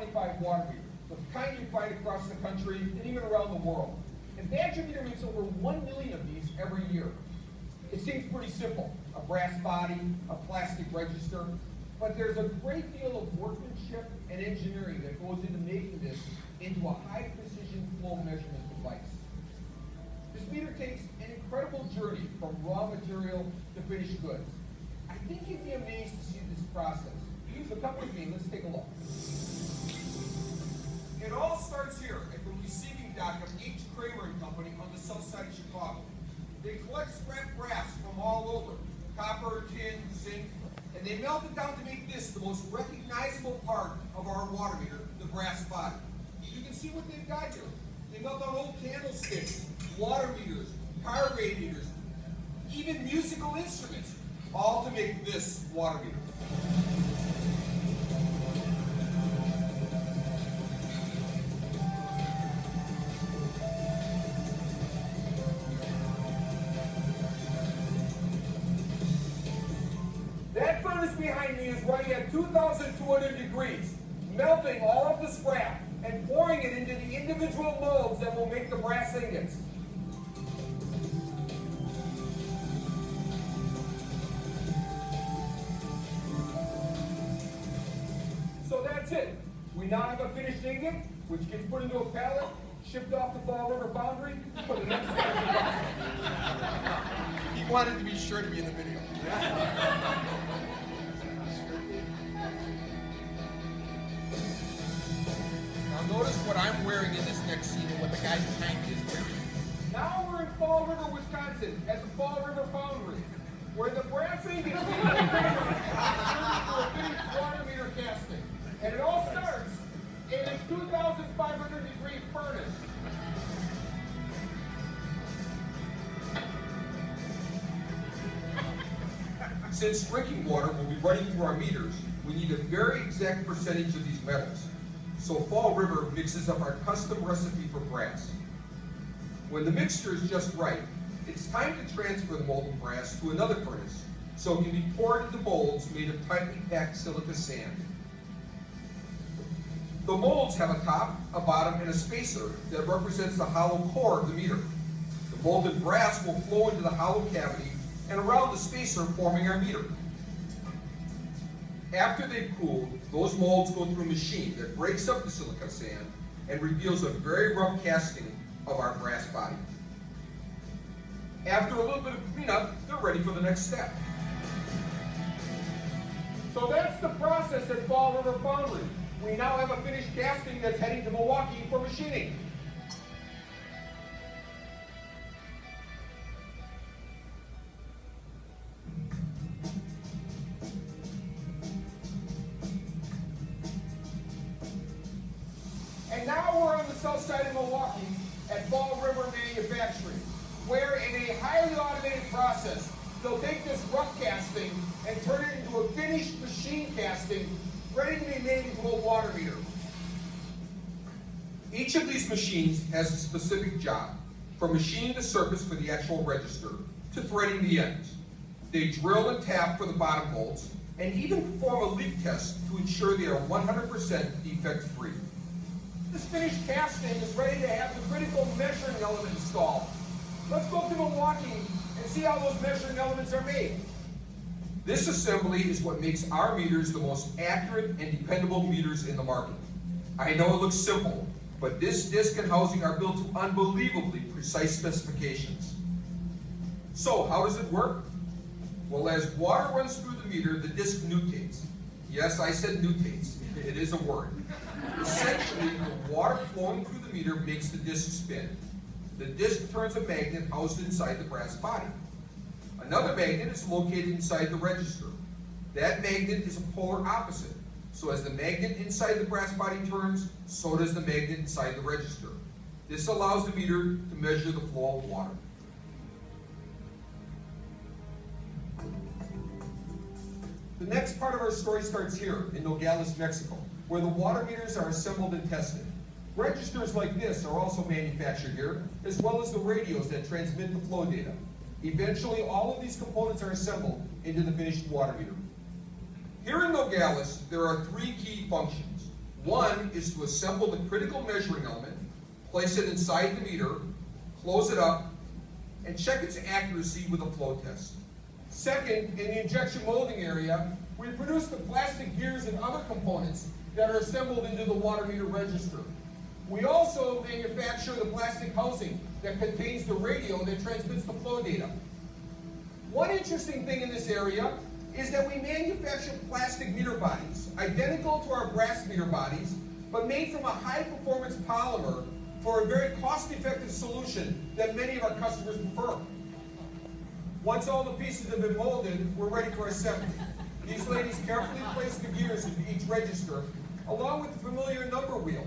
25 water meters, the kind you find across the country and even around the world. And Badger Meter makes over 1 million of these every year. It seems pretty simple, a brass body, a plastic register, but there's a great deal of workmanship and engineering that goes into making this into a high precision flow measurement device. This meter takes an incredible journey from raw material to finished goods. I think you'd be amazed to see this process. So come with me, let's take a look. It all starts here at the receiving dock of H. Kramer and Company on the south side of Chicago. They collect scrap brass from all over, copper, tin, zinc, and they melt it down to make this the most recognizable part of our water meter, the brass body. You can see what they've got here. They melt down old candlesticks, water meters, car radiators, even musical instruments, all to make this water meter. That furnace behind me is running at 2,200 degrees, melting all of the scrap and pouring it into the individual molds that will make the brass ingots. So that's it. We now have a finished ingot, which gets put into a pallet, shipped off to Fall River Foundry for the next step. He wanted to be sure to be in the video. Now notice what I'm wearing in this next scene and what the guy behind me is wearing. Now we're in Fall River, Wisconsin, at the Fall River Foundry, where the brass ingot is being turned into a finished water meter casting. And it all starts in a 2,500 degree furnace. Since drinking water will be running through our meters, we need a very exact percentage of these metals. So Fall River mixes up our custom recipe for brass. When the mixture is just right, it's time to transfer the molten brass to another furnace so it can be poured into molds made of tightly packed silica sand. The molds have a top, a bottom, and a spacer that represents the hollow core of the meter. The molded brass will flow into the hollow cavity and around the spacer forming our meter. After they've cooled, those molds go through a machine that breaks up the silica sand and reveals a very rough casting of our brass body. After a little bit of cleanup, they're ready for the next step. So that's the process at Fall River Foundry. We now have a finished casting that's heading to Milwaukee for machining. And now we're on the south side of Milwaukee at Fall River Manufacturing, where in a highly automated process, they'll take this rough casting and turn it into a finished machine casting ready to be made into a water meter. Each of these machines has a specific job, from machining the surface for the actual register to threading the ends. They drill and tap for the bottom bolts and even perform a leak test to ensure they are 100% defect-free. This finished casting is ready to have the critical measuring element installed. Let's go to Milwaukee and see how those measuring elements are made. This assembly is what makes our meters the most accurate and dependable meters in the market. I know it looks simple, but this disc and housing are built to unbelievably precise specifications. So how does it work? Well, as water runs through the meter, the disc nutates. Yes, I said nutates. It is a word. Essentially, the water flowing through the meter makes the disc spin. The disc turns a magnet housed inside the brass body. Another magnet is located inside the register. That magnet is a polar opposite. So as the magnet inside the brass body turns, so does the magnet inside the register. This allows the meter to measure the flow of water. The next part of our story starts here in Nogales, Mexico, where the water meters are assembled and tested. Registers like this are also manufactured here, as well as the radios that transmit the flow data. Eventually, all of these components are assembled into the finished water meter. Here in Nogales, there are three key functions. One is to assemble the critical measuring element, place it inside the meter, close it up, and check its accuracy with a flow test. Second, in the injection molding area, we produce the plastic gears and other components that are assembled into the water meter register. We also manufacture the plastic housing that contains the radio that transmits the flow data. One interesting thing in this area is that we manufacture plastic meter bodies, identical to our brass meter bodies, but made from a high-performance polymer for a very cost-effective solution that many of our customers prefer. Once all the pieces have been molded, we're ready for assembly. These ladies carefully place the gears into each register, along with the familiar number wheel.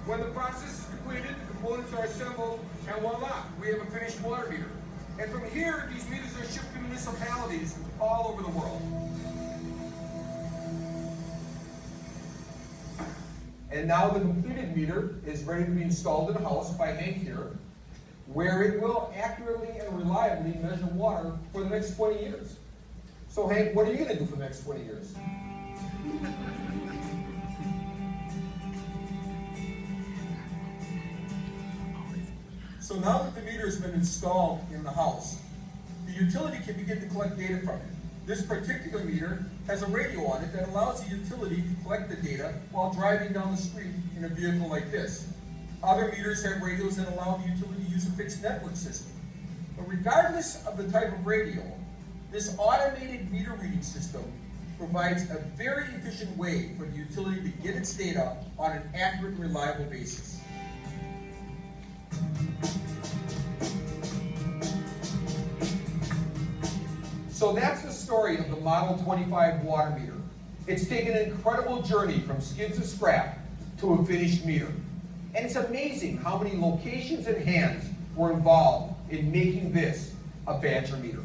When the process is completed, the components are assembled, and voila, we have a finished water meter. And from here, these meters are shipped to municipalities all over the world. And now the completed meter is ready to be installed in a house by Hank here, where it will accurately and reliably measure water for the next 20 years. So Hank, what are you going to do for the next 20 years? So now that the meter has been installed in the house, the utility can begin to collect data from it. This particular meter has a radio on it that allows the utility to collect the data while driving down the street in a vehicle like this. Other meters have radios that allow the utility to use a fixed network system. But regardless of the type of radio, this automated meter reading system provides a very efficient way for the utility to get its data on an accurate and reliable basis. So that's the story of the Model 25 water meter. It's taken an incredible journey from skids to scrap to a finished meter. And it's amazing how many locations and hands were involved in making this a Badger meter.